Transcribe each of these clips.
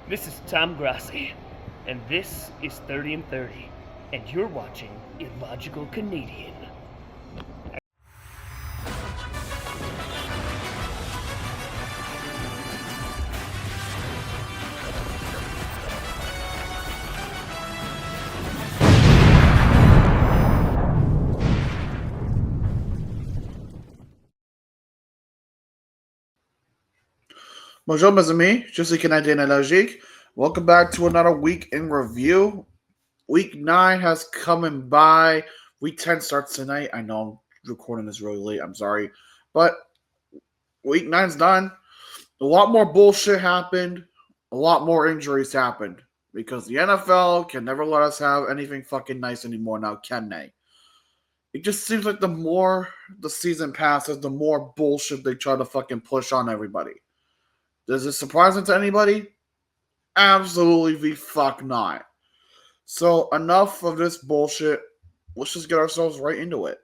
This is Tom Grassi, and this is 30 and 30, and you're watching Illogical Canadian. Bonjour mes amis, je suis Canadien Illogique. Welcome back to another week in review. Week 9 has come and by. Week 10 starts tonight. I know I'm recording this really late, I'm sorry. But week 9's done. A lot more bullshit happened. A lot more injuries happened. Because the NFL can never let us have anything fucking nice anymore now, can they? It just seems like the more the season passes, the more bullshit they try to fucking push on everybody. Does it surprise to anybody? Absolutely the fuck not. So enough of this bullshit. Let's just get ourselves right into it.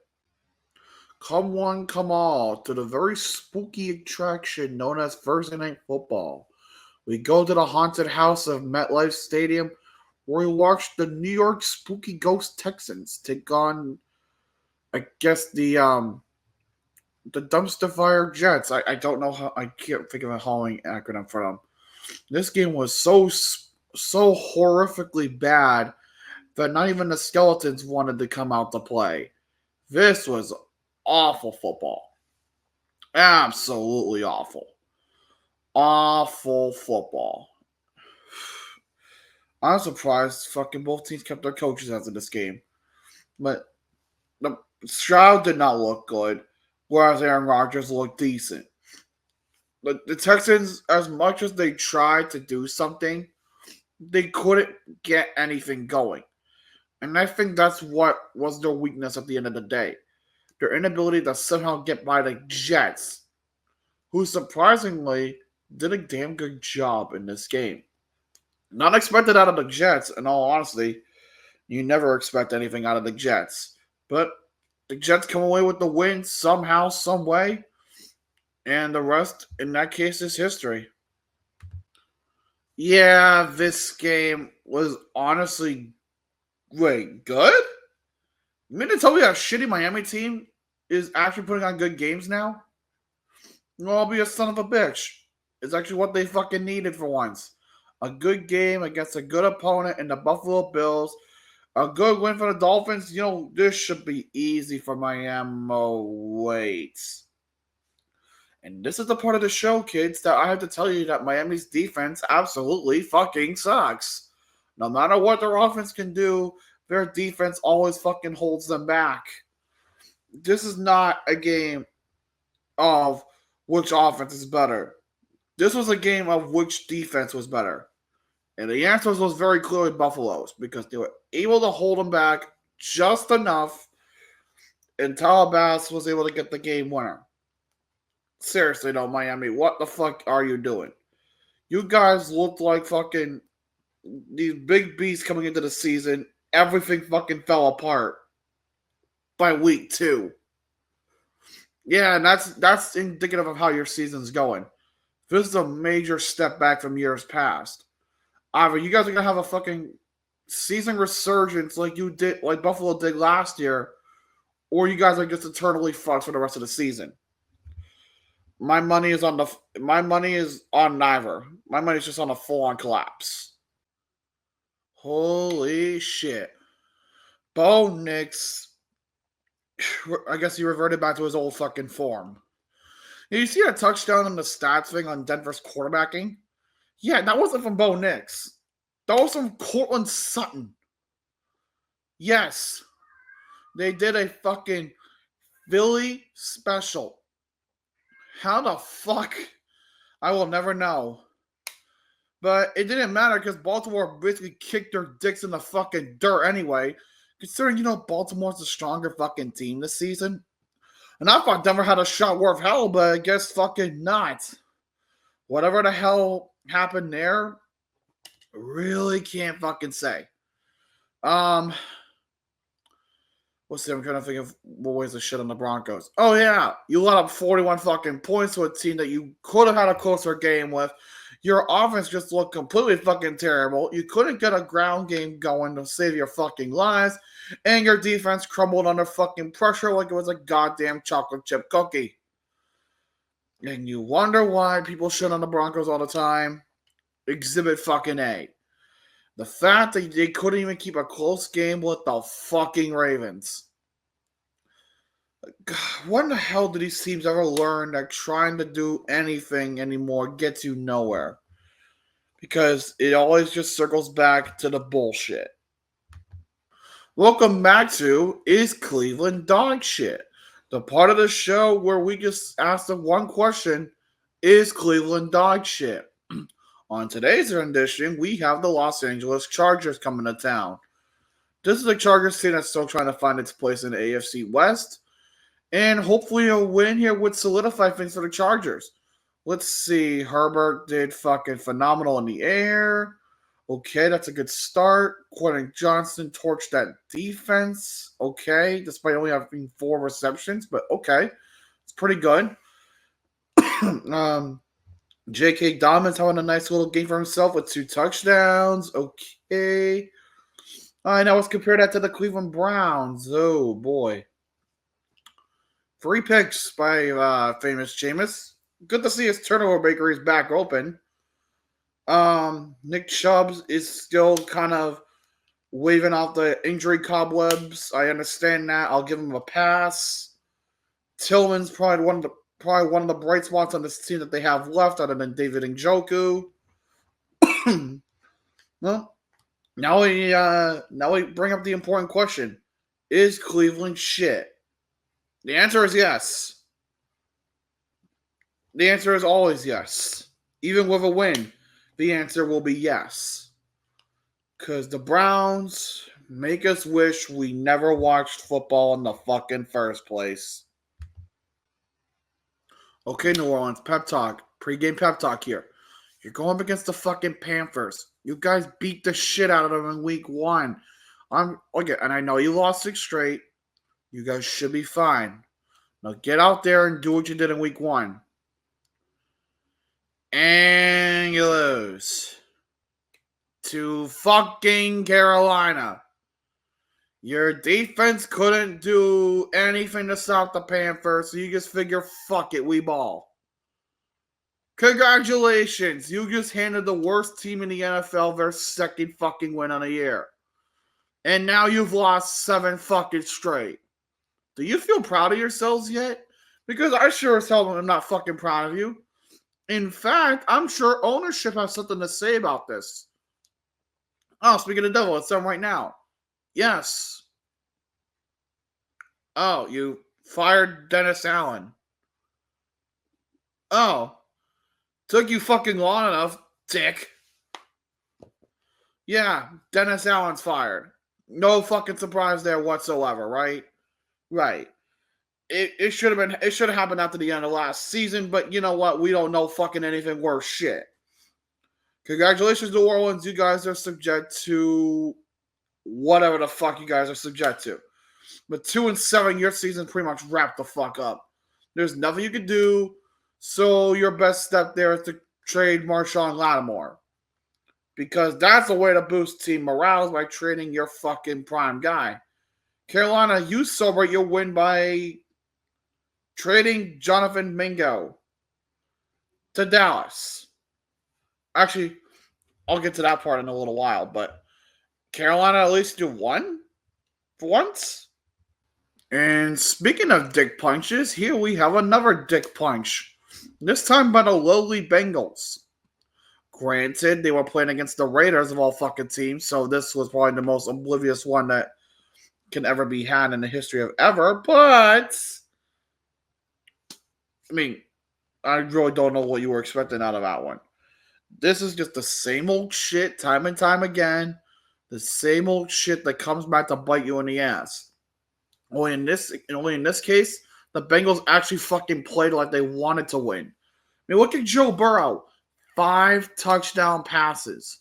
Come one, come all to the very spooky attraction known as Thursday Night Football. We go to the haunted house of MetLife Stadium where we watch the New York Spooky Ghost Texans take on, I guess, the dumpster fire Jets. I don't know how, I can't think of a hauling acronym for them. This game was so horrifically bad that not even the skeletons wanted to come out to play. This was awful football. Absolutely awful. Awful football. I'm surprised fucking both teams kept their coaches after this game. But the Stroud did not look good, whereas Aaron Rodgers looked decent. The Texans, as much as they tried to do something, they couldn't get anything going. And I think that's what was their weakness at the end of the day. Their inability to somehow get by the Jets, who surprisingly did a damn good job in this game. Not expected out of the Jets, in all honesty. You never expect anything out of the Jets. But the Jets come away with the win somehow, some way. And the rest, in that case, is history. Yeah, this game was honestly, wait, good? You mean to tell me that shitty Miami team is actually putting on good games now? No, I'll be a son of a bitch. It's actually what they fucking needed for once. A good game against a good opponent in the Buffalo Bills. A good win for the Dolphins. You know, this should be easy for Miami. Wait. And this is the part of the show, kids, that I have to tell you that Miami's defense absolutely fucking sucks. No matter what their offense can do, their defense always fucking holds them back. This is not a game of which offense is better. This was a game of which defense was better. And the answer was very clearly Buffalo's because they were able to hold them back just enough and Bass was able to get the game winner. Seriously though, Miami, what the fuck are you doing? You guys looked like fucking these big beasts coming into the season. Everything fucking fell apart by week 2. Yeah, and that's indicative of how your season's going. This is a major step back from years past. Either you guys are gonna have a fucking season resurgence like you did, like Buffalo did last year, or you guys are just eternally fucked for the rest of the season. My money is on neither. My money is just on a full-on collapse. Holy shit. Bo Nix, I guess he reverted back to his old fucking form. You see a touchdown in the stats thing on Denver's quarterbacking? Yeah, that wasn't from Bo Nix. That was from Cortland Sutton. Yes. They did a fucking Philly special. How the fuck? I will never know. But it didn't matter because Baltimore basically kicked their dicks in the fucking dirt anyway. Considering, Baltimore's a stronger fucking team this season. And I thought Denver had a shot worth hell, but I guess fucking not. Whatever the hell happened there, really can't fucking say. Let's see, I'm trying to think of what ways to shit on the Broncos. Oh yeah, you let up 41 fucking points to a team that you could have had a closer game with. Your offense just looked completely fucking terrible. You couldn't get a ground game going to save your fucking lives. And your defense crumbled under fucking pressure like it was a goddamn chocolate chip cookie. And you wonder why people shit on the Broncos all the time. Exhibit fucking A. The fact that they couldn't even keep a close game with the fucking Ravens. God, when the hell do these teams ever learn that trying to do anything anymore gets you nowhere? Because it always just circles back to the bullshit. Welcome back to Is Cleveland Dog Shit? The part of the show where we just ask the one question, is Cleveland dog shit? On today's rendition, we have the Los Angeles Chargers coming to town. This is a Chargers team that's still trying to find its place in the AFC West. And hopefully a win here would solidify things for the Chargers. Let's see. Herbert did fucking phenomenal in the air. Okay, that's a good start. Quentin Johnson torched that defense. Okay, despite only having 4 receptions, but okay. It's pretty good. J.K. Dobbins having a nice little game for himself with 2 touchdowns. Okay. Now let's compare that to the Cleveland Browns. Oh, boy. 3 picks by famous Jameis. Good to see his turnover bakery is back open. Nick Chubb is still kind of waving off the injury cobwebs. I understand that. I'll give him a pass. Tillman's probably one of the bright spots on this team that they have left, other than David Njoku. Well, now we bring up the important question: is Cleveland shit? The answer is yes. The answer is always yes. Even with a win, the answer will be yes. Because the Browns make us wish we never watched football in the fucking first place. Okay, New Orleans, pep talk. Pre-game pep talk here. You're going up against the fucking Panthers. You guys beat the shit out of them in week 1. Okay, and I know you lost 6 straight. You guys should be fine. Now get out there and do what you did in week 1. And you lose to fucking Carolina. Your defense couldn't do anything to stop the Panthers, so you just figure, fuck it, we ball. Congratulations, you just handed the worst team in the NFL their second fucking win on a year. And now you've lost 7 fucking straight. Do you feel proud of yourselves yet? Because I sure as hell am not fucking proud of you. In fact, I'm sure ownership has something to say about this. Oh, speaking of the devil, it's them right now. Yes. Oh, you fired Dennis Allen. Oh. Took you fucking long enough, dick. Yeah, Dennis Allen's fired. No fucking surprise there whatsoever, right? Right. It should have happened after the end of last season, but you know what? We don't know fucking anything worse shit. Congratulations, New Orleans. You guys are subject to whatever the fuck you guys are subject to. But 2-7, your season pretty much wrapped the fuck up. There's nothing you can do. So your best step there is to trade Marshawn Lattimore. Because that's a way to boost team morale by trading your fucking prime guy. Carolina, you celebrate your win by trading Jonathan Mingo to Dallas. Actually, I'll get to that part in a little while, but Carolina at least do one for once. And speaking of dick punches, here we have another dick punch. This time by the lowly Bengals. Granted, they were playing against the Raiders of all fucking teams, so this was probably the most oblivious one that can ever be had in the history of ever, but I mean, I really don't know what you were expecting out of that one. This is just the same old shit time and time again. The same old shit that comes back to bite you in the ass. Only in this case, the Bengals actually fucking played like they wanted to win. I mean, look at Joe Burrow. 5 touchdown passes.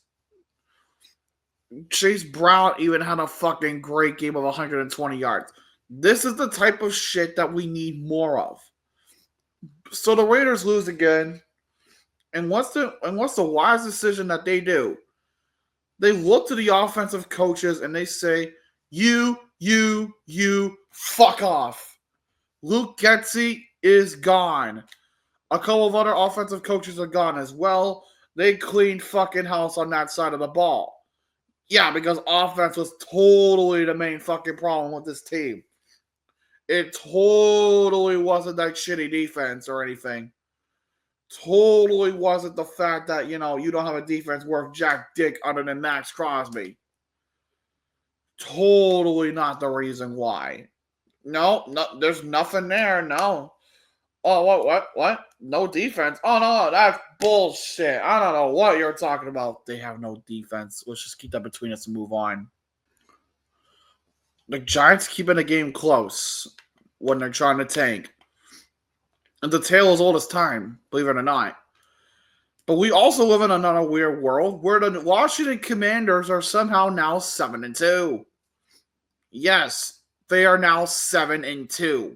Chase Brown even had a fucking great game of 120 yards. This is the type of shit that we need more of. So the Raiders lose again. And what's the wise decision that they do? They look to the offensive coaches and they say, you, fuck off. Luke Getzey is gone. A couple of other offensive coaches are gone as well. They cleaned fucking house on that side of the ball. Yeah, because offense was totally the main fucking problem with this team. It totally wasn't that shitty defense or anything. Totally wasn't the fact that, you don't have a defense worth jack dick other than Max Crosby. Totally not the reason why. No, there's nothing there. No. Oh, what? No defense? Oh, no, that's bullshit. I don't know what you're talking about. They have no defense. Let's just keep that between us and move on. The Giants keeping the game close when they're trying to tank. And the tale is old as time, believe it or not. But we also live in another weird world where the Washington Commanders are somehow now 7-2. Yes, they are now 7-2.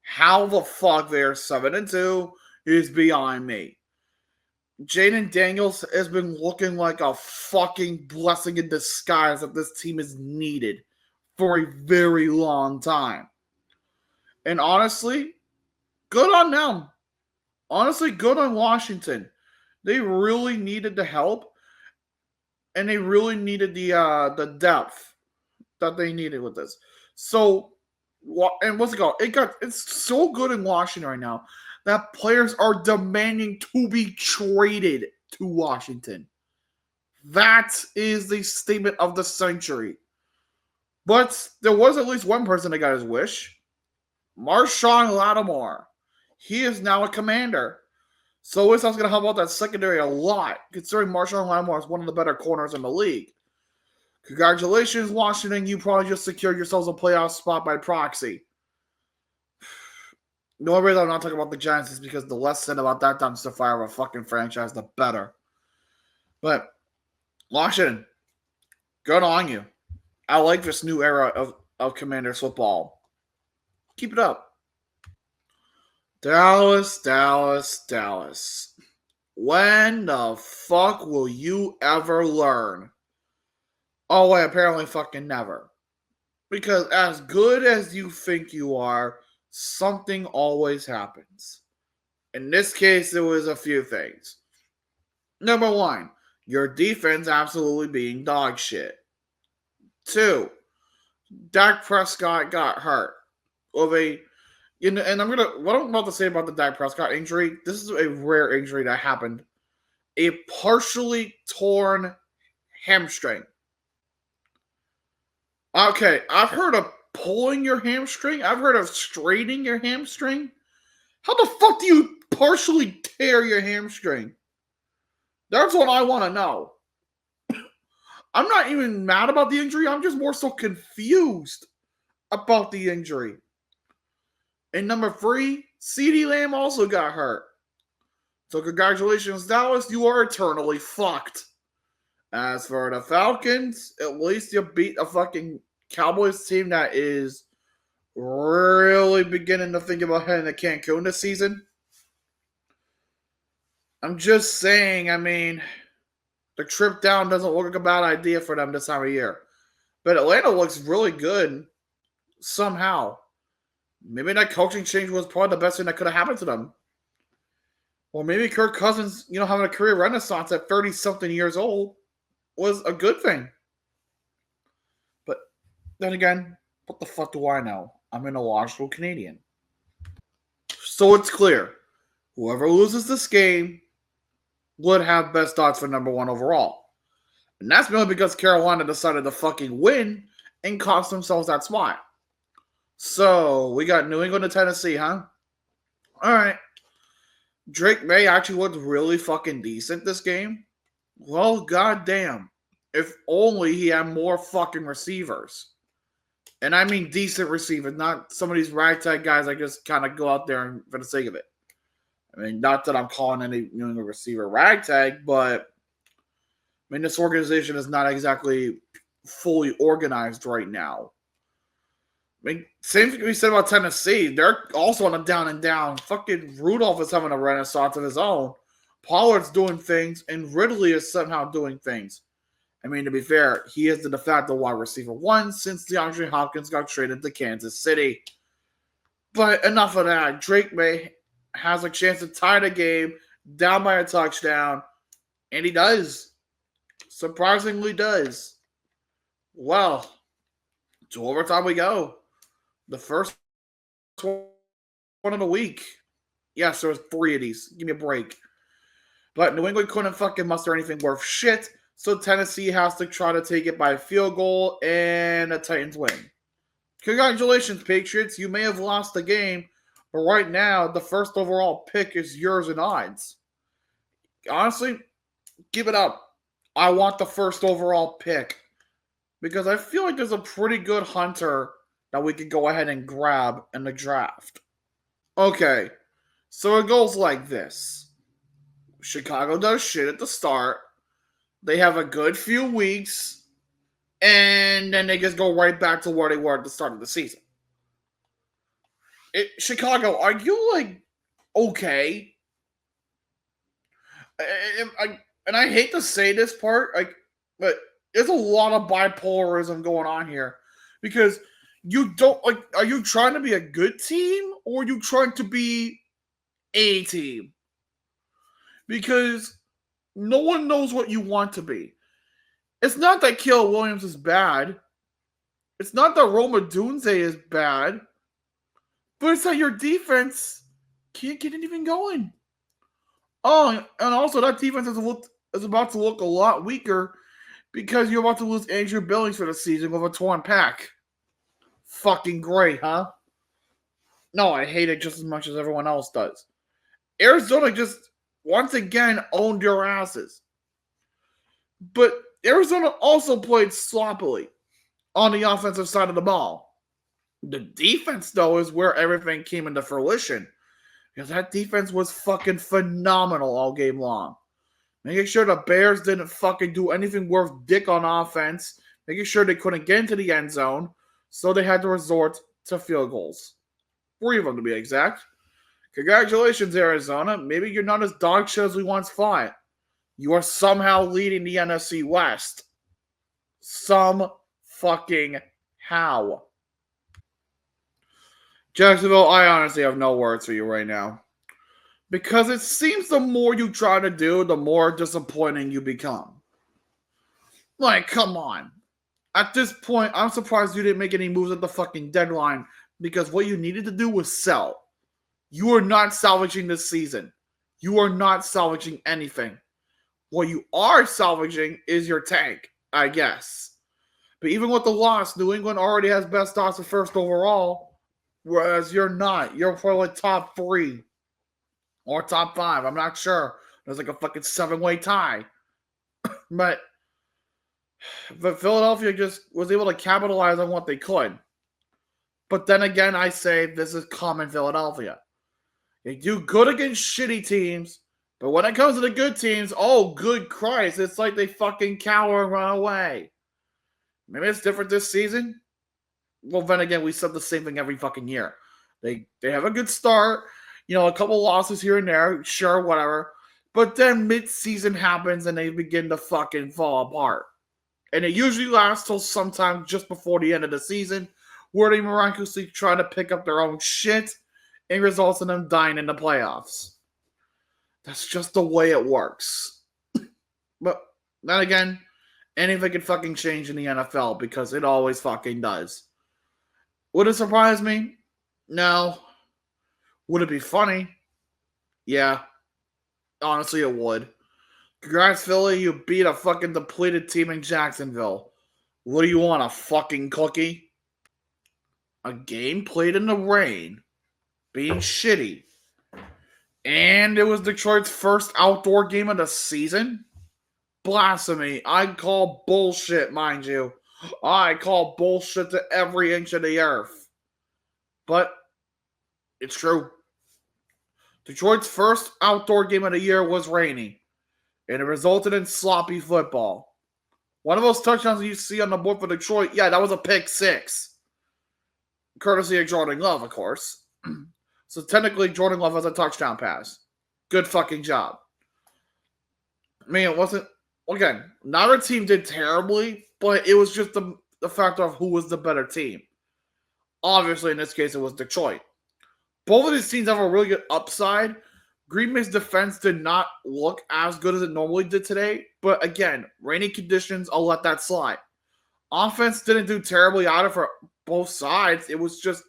How the fuck they are 7-2 is beyond me. Jaden Daniels has been looking like a fucking blessing in disguise that this team is needed for a very long time. And honestly, good on them. Honestly, good on Washington. They really needed the help, and they really needed the depth that they needed with this. So, and what's it called? It's so good in Washington right now that players are demanding to be traded to Washington. That is the statement of the century. But there was at least one person that got his wish. Marshawn Lattimore. He is now a Commander. So this is going to help out that secondary a lot, considering Marshawn Lattimore is one of the better corners in the league. Congratulations, Washington. You probably just secured yourselves a playoff spot by proxy. The only reason I'm not talking about the Giants is because the less said about that dumpster fire of a fucking franchise, the better. But Washington, good on you. I like this new era of Commanders football. Keep it up. Dallas. When the fuck will you ever learn? Oh, wait, apparently fucking never. Because as good as you think you are, something always happens. In this case, there was a few things. Number one, your defense absolutely being dog shit. 2, Dak Prescott got hurt. And what I'm about to say about the Dak Prescott injury, this is a rare injury that happened. A partially torn hamstring. Okay, I've heard of pulling your hamstring. I've heard of straightening your hamstring. How the fuck do you partially tear your hamstring? That's what I want to know. I'm not even mad about the injury. I'm just more so confused about the injury. And number 3, CeeDee Lamb also got hurt. So congratulations, Dallas. You are eternally fucked. As for the Falcons, at least you beat a fucking Cowboys team that is really beginning to think about heading to Cancun this season. I'm just saying, the trip down doesn't look like a bad idea for them this time of year. But Atlanta looks really good somehow. Maybe that coaching change was probably the best thing that could have happened to them. Or maybe Kirk Cousins, having a career renaissance at 30-something years old was a good thing. But then again, what the fuck do I know? I'm an illogical Canadian. So it's clear. Whoever loses this game would have best odds for number 1 overall. And that's mainly because Carolina decided to fucking win and cost themselves that spot. So, we got New England and Tennessee, huh? Alright. Drake May actually looked really fucking decent this game. Well, goddamn. If only he had more fucking receivers. And I mean decent receivers, not some of these ragtag guys that just kind of go out there for the sake of it. Not that I'm calling any New England receiver ragtag, but this organization is not exactly fully organized right now. Same thing we said about Tennessee. They're also on a down and down. Fucking Rudolph is having a renaissance of his own. Pollard's doing things, and Ridley is somehow doing things. I mean, to be fair, he is the de facto wide receiver one since DeAndre Hopkins got traded to Kansas City. But enough of that. Drake May has a chance to tie the game down by a touchdown, and he does. Surprisingly does. Well, to overtime we go. The first one of the week. Yes, there was 3 of these. Give me a break. But New England couldn't fucking muster anything worth shit, so Tennessee has to try to take it by a field goal, and the Titans win. Congratulations, Patriots. You may have lost the game, but right now, the first overall pick is yours in odds. Honestly, give it up. I want the first overall pick because I feel like there's a pretty good hunter that we could go ahead and grab in the draft. Okay, so it goes like this. Chicago does shit at the start. They have a good few weeks, and then they just go right back to where they were at the start of the season. Chicago, are you like okay? And I hate to say this part, but there's a lot of bipolarism going on here because you don't like. Are you trying to be a good team or are you trying to be a team? Because no one knows what you want to be. It's not that Caleb Williams is bad. It's not that Roma Dunze is bad. But it's that your defense can't get anything going. Oh, and also that defense is about to look a lot weaker because you're about to lose Andrew Billings for the season with a torn pec. Fucking great, huh? No, I hate it just as much as everyone else does. Arizona just once again owned your asses. But Arizona also played sloppily on the offensive side of the ball. The defense, though, is where everything came into fruition. Because that defense was fucking phenomenal all game long. Making sure the Bears didn't fucking do anything worth dick on offense. Making sure they couldn't get into the end zone. So they had to resort to field goals. 3 of them to be exact. Congratulations, Arizona. Maybe you're not as dog shit as we once thought. You are somehow leading the NFC West. Some fucking how. Jacksonville, I honestly have no words for you right now. Because it seems the more you try to do, the more disappointing you become. Like, come on. At this point, I'm surprised you didn't make any moves at the fucking deadline because what you needed to do was sell. You are not salvaging this season. You are not salvaging anything. What you are salvaging is your tank, I guess. But even with the loss, New England already has best odds for first overall, whereas you're not. You're probably top 3 or top 5. I'm not sure. There's like a fucking 7-way tie. But Philadelphia just was able to capitalize on what they could. But then again, I say this is common Philadelphia. They do good against shitty teams, but when it comes to the good teams, oh, good Christ, it's like they fucking cower and run away. Maybe it's different this season. Well, then again, we said the same thing every fucking year. They have a good start, a couple losses here and there, sure, whatever. But then mid-season happens and they begin to fucking fall apart. And it usually lasts till sometime just before the end of the season, where they miraculously try to pick up their own shit and results in them dying in the playoffs. That's just the way it works. But then again, anything can fucking change in the NFL because it always fucking does. Would it surprise me? No. Would it be funny? Yeah. Honestly, it would. Congrats, Philly. You beat a fucking depleted team in Jacksonville. What do you want, a fucking cookie? A game played in the rain. Being shitty. And it was Detroit's first outdoor game of the season? Blasphemy. I call bullshit, mind you. I call bullshit to every inch of the earth. But it's true. Detroit's first outdoor game of the year was rainy. And it resulted in sloppy football. One of those touchdowns you see on the board for Detroit, yeah, that was a pick 6. Courtesy of Jordan Love, of course. So technically, Jordan Love has a touchdown pass. Good fucking job. I mean, it wasn't. Again, neither team did terribly, but it was just the factor of who was the better team. Obviously, in this case, it was Detroit. Both of these teams have a really good upside. Green Bay's defense did not look as good as it normally did today, but again, rainy conditions, I'll let that slide. Offense didn't do terribly either for both sides. It was just,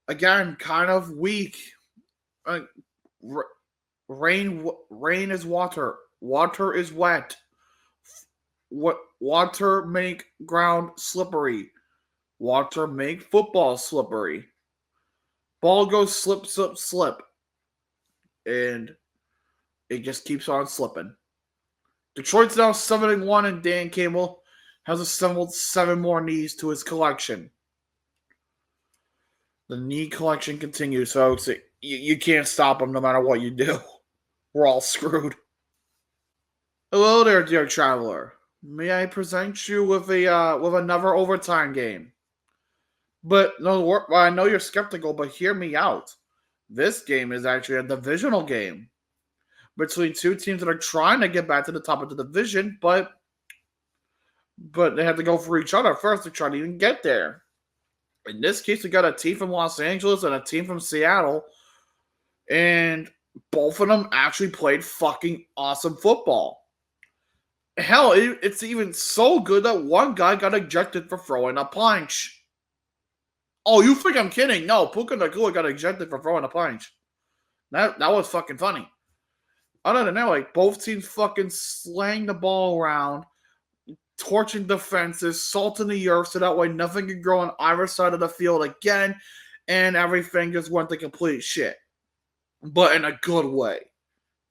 again, kind of weak. Uh, rain is water. Water is wet. Water make ground slippery. Water make football slippery. Ball goes slip, slip, slip. And it just keeps on slipping. Detroit's now 7-1, and Dan Campbell has assembled 7 more knees to his collection. The knee collection continues, folks. You can't stop him no matter what you do. We're all screwed. Hello there, dear traveler. May I present you with another overtime game? But no, I know you're skeptical, but hear me out. This game is actually a divisional game between two teams that are trying to get back to the top of the division, but they have to go for each other first to try to even get there. In this case, we got a team from Los Angeles and a team from Seattle, and both of them actually played fucking awesome football. Hell, it's even so good that one guy got ejected for throwing a punch. Oh, you think I'm kidding? No, Puka Nacua got ejected for throwing a punch. That was fucking funny. Other than that, like, both teams fucking slang the ball around, torching defenses, salting the earth so that way nothing could grow on either side of the field again, and everything just went to complete shit. But in a good way.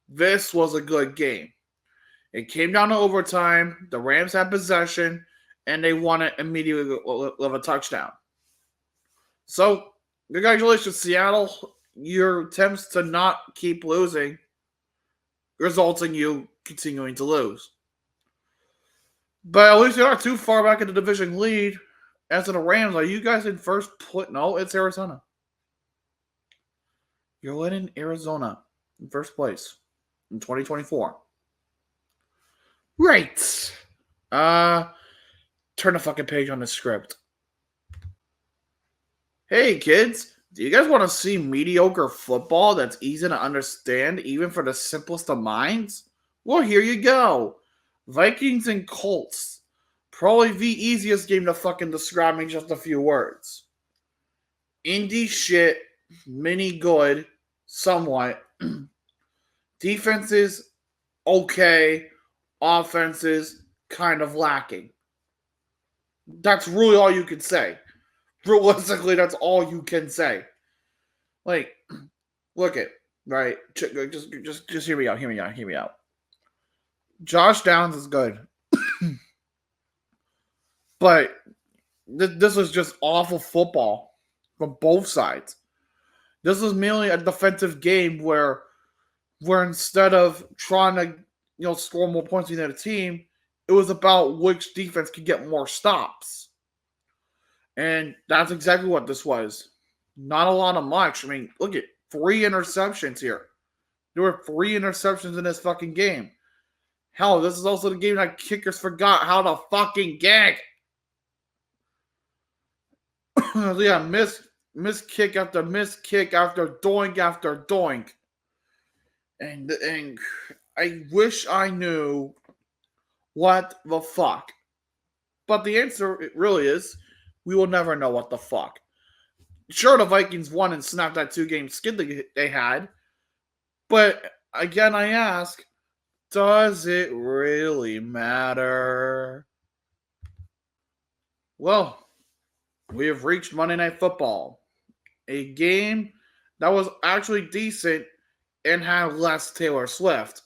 This was a good game. It came down to overtime. The Rams had possession, and they won it immediately with a touchdown. So, congratulations, Seattle. Your attempts to not keep losing results in you continuing to lose. But at least you're not too far back in the division lead. As to the Rams, are you guys in first place? No, it's Arizona. You're leading Arizona in first place in 2024. Right. Turn the fucking page on the script. Hey, kids. Do you guys want to see mediocre football that's easy to understand, even for the simplest of minds? Well, here you go. Vikings and Colts. Probably the easiest game to fucking describe in just a few words. Indie shit, mini good, somewhat. Defenses, okay. Offenses, kind of lacking. That's really all you can say. Realistically, that's all you can say. Like, look at, right? Just hear me out. Josh Downs is good. But this was just awful football from both sides. This was merely a defensive game where instead of trying to score more points than the team, it was about which defense could get more stops. And that's exactly what this was. Not a lot of much. I mean, look at 3 interceptions here. There were 3 interceptions in this fucking game. Hell, this is also the game that kickers forgot how to fucking kick. Yeah, miss kick after doink after doink. And I wish I knew what the fuck. But the answer, it really is, we will never know what the fuck. Sure, the Vikings won and snapped that 2-game skid they had. But again, I ask, does it really matter? Well, we have reached Monday Night Football. A game that was actually decent and had less Taylor Swift.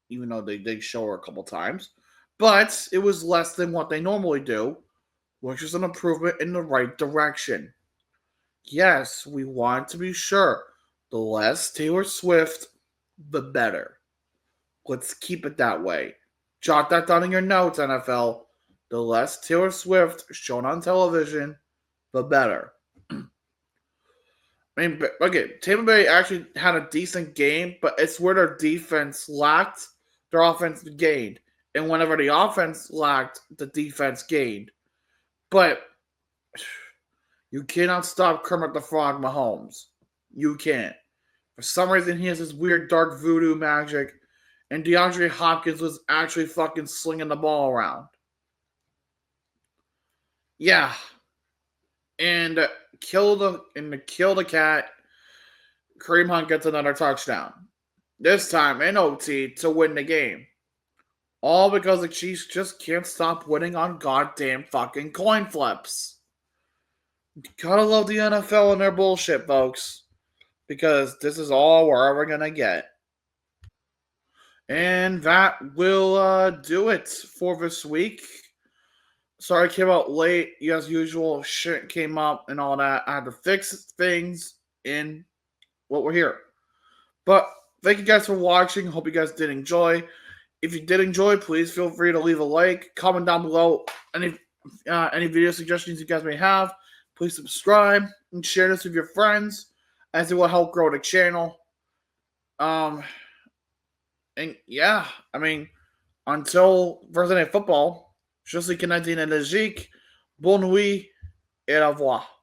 Even though they did show her a couple times. But it was less than what they normally do, which is an improvement in the right direction. Yes, we want to be sure. The less Taylor Swift, the better. Let's keep it that way. Jot that down in your notes, NFL. The less Taylor Swift shown on television, the better. I mean, okay, Tampa Bay actually had a decent game, but it's where their defense lacked their offense gained. And whenever the offense lacked, the defense gained. But you cannot stop Kermit the Frog Mahomes. You can't. For some reason, he has this weird dark voodoo magic, and DeAndre Hopkins was actually fucking slinging the ball around. Yeah, and kill the cat. Kareem Hunt gets another touchdown. This time in OT to win the game. All because the Chiefs just can't stop winning on goddamn fucking coin flips. Gotta love the NFL and their bullshit, folks. Because this is all we're ever gonna get. And that will do it for this week. Sorry I came out late. As usual, shit came up and all that. I had to fix things in what we're here. But thank you guys for watching. Hope you guys did enjoy. If you did enjoy, please feel free to leave a like, comment down below any video suggestions you guys may have. Please subscribe and share this with your friends, as it will help grow the channel. And yeah, I mean, until Thursday Night Football, je suis Canadien et Logique. Bonne nuit et au revoir.